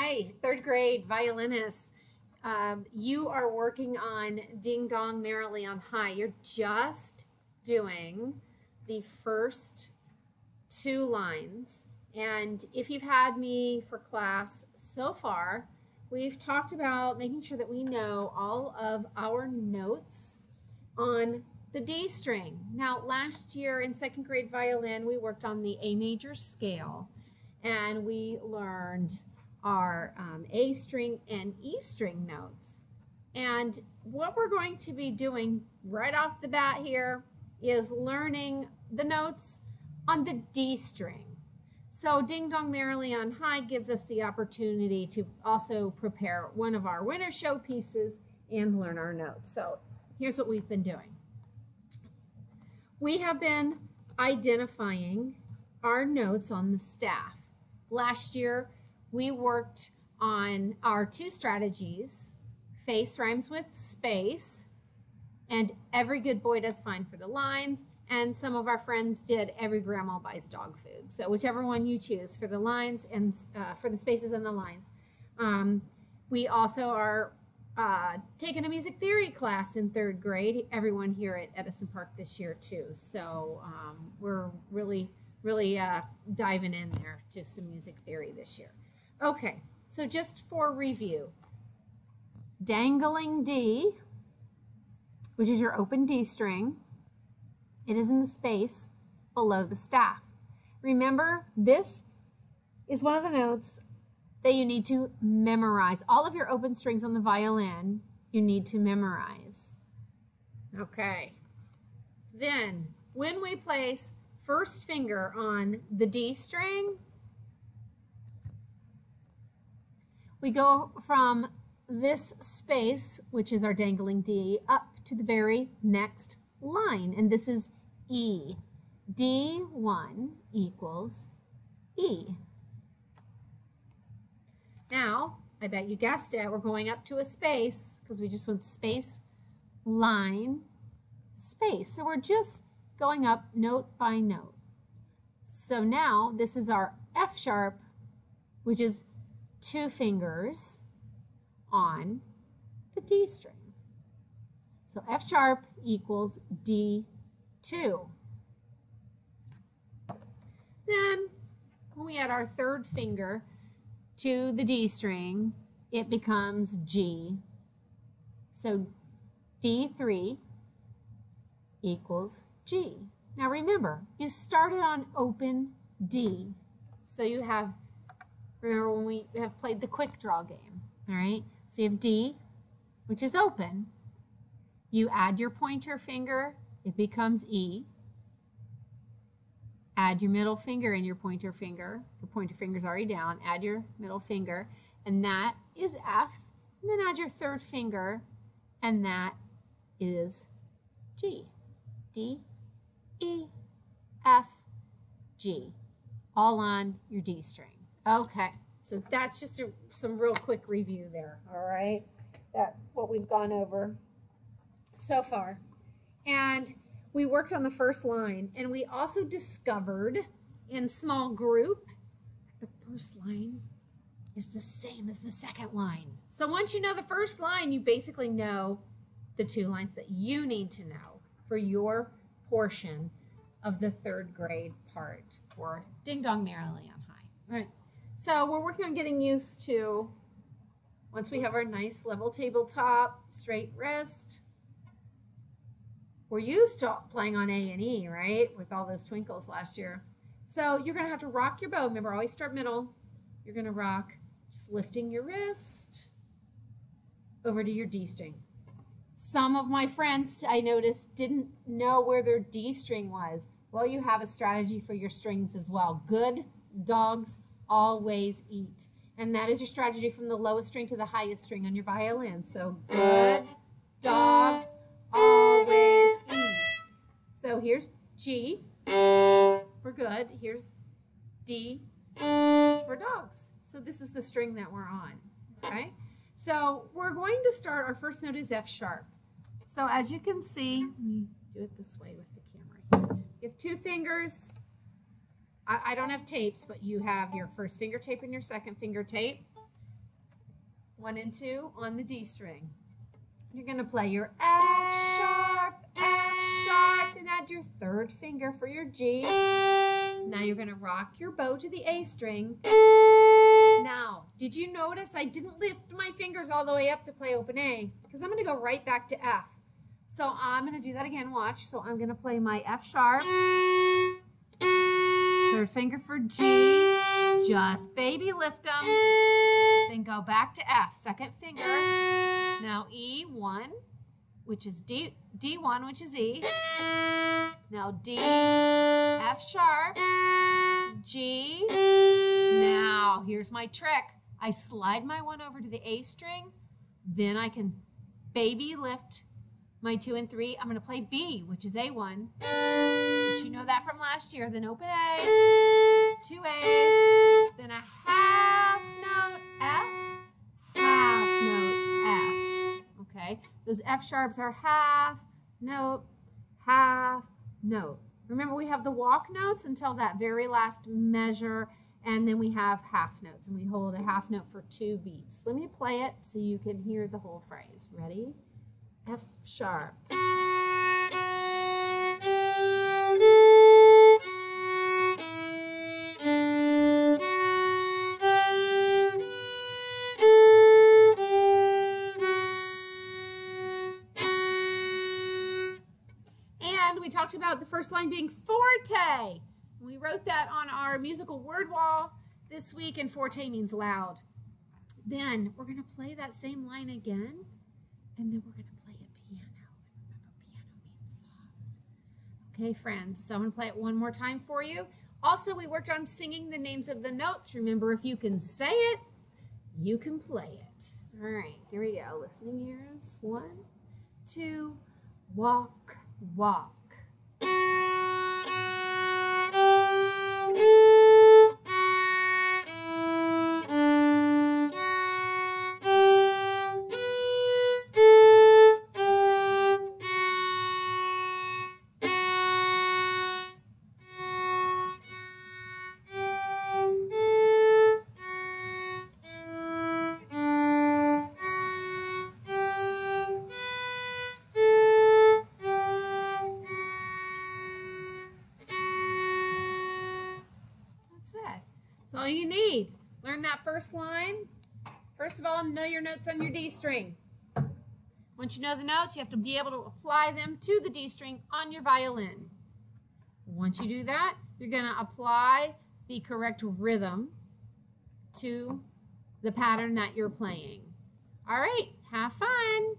Hi, third grade violinists. You are working on Ding Dong Merrily on High. You're just doing the first two lines. And if you've had me for class so far, we've talked about making sure that we know all of our notes on the D string. Now, last year in second grade violin, we worked on the A major scale, and we learned our A string and E string notes. And what we're going to be doing right off the bat here is learning the notes on the D string. So Ding Dong Merrily on High gives us the opportunity to also prepare one of our winter show pieces and learn our notes. So here's what we've been doing. We have been identifying our notes on the staff. Last year, we worked on our two strategies, face rhymes with space, and every good boy does fine for the lines, and some of our friends did every grandma buys dog food. So whichever one you choose for the lines and for the spaces and the lines. We also are taking a music theory class in third grade, everyone here at Edison Park this year too. So we're really diving in there to some music theory this year. Okay, so just for review, dangling D, which is your open D string, it is in the space below the staff. Remember, this is one of the notes that you need to memorize. All of your open strings on the violin, you need to memorize. Okay, then when we place first finger on the D string, we go from this space, which is our dangling D, up to the very next line, and this is E. D1 equals E. Now, I bet you guessed it, we're going up to a space because we just went space, line, space. So we're just going up note by note. So now this is our F sharp, which is two fingers on the D string. So F sharp equals D2. Then when we add our third finger to the D string, it becomes G. So D3 equals G. Now remember, you started on open D. So you have, remember when we have played the quick draw game, all right? So you have D, which is open. You add your pointer finger, it becomes E. Add your middle finger and your pointer finger's already down, add your middle finger, and that is F. And then add your third finger, and that is G. D, E, F, G, all on your D string. Okay, so that's just some real quick review there, all right? That's what we've gone over so far. And we worked on the first line, and we also discovered in small group that the first line is the same as the second line. So once you know the first line, you basically know the two lines that you need to know for your portion of the third grade part for Ding Dong Merrily on High. All right, so we're working on getting used to, once we have our nice level tabletop, straight wrist, we're used to playing on A and E, right, with all those twinkles last year. So you're going to have to rock your bow. Remember, always start middle. You're going to rock, just lifting your wrist over to your D string. Some of my friends, I noticed, didn't know where their D string was. Well, you have a strategy for your strings as well. Good dogs always eat. And that is your strategy from the lowest string to the highest string on your violin. So good dogs always eat. So here's G for good. Here's D for dogs. So this is the string that we're on, okay? So we're going to start, our first note is F sharp. So as you can see, let me do it this way with the camera here. You have two fingers. I don't have tapes, but you have your first finger tape and your second finger tape. 1 and 2 on the D string. You're going to play your F sharp, then add your third finger for your G. Now you're going to rock your bow to the A string. Now, did you notice I didn't lift my fingers all the way up to play open A? Because I'm going to go right back to F. So I'm going to do that again, watch. So I'm going to play my F sharp, third finger for G, just baby lift them, then go back to F, second finger. Now E1, which is D, D1, which is E. Now D, F sharp, G. Now here's my trick. I slide my 1 over to the A string, then I can baby lift my 2 and 3. I'm going to play B, which is A1. But you know that from last year. Then open A, 2 A's, then a half note F, half note F. Okay, those F sharps are half note, half note. Remember, we have the walk notes until that very last measure, and then we have half notes, and we hold a half note for 2 beats. Let me play it so you can hear the whole phrase. Ready? F sharp. And we talked about the first line being forte. We wrote that on our musical word wall this week, and forte means loud. Then we're going to play that same line again, and then we're going to play a piano. And remember, piano means soft. Okay, friends, so I'm going to play it one more time for you. Also, we worked on singing the names of the notes. Remember, if you can say it, you can play it. All right, here we go. Listening ears. 1, 2, walk, walk. That's all you need. Learn that first line. First of all, know your notes on your D string. Once you know the notes, you have to be able to apply them to the D string on your violin. Once you do that, you're going to apply the correct rhythm to the pattern that you're playing. All right, have fun.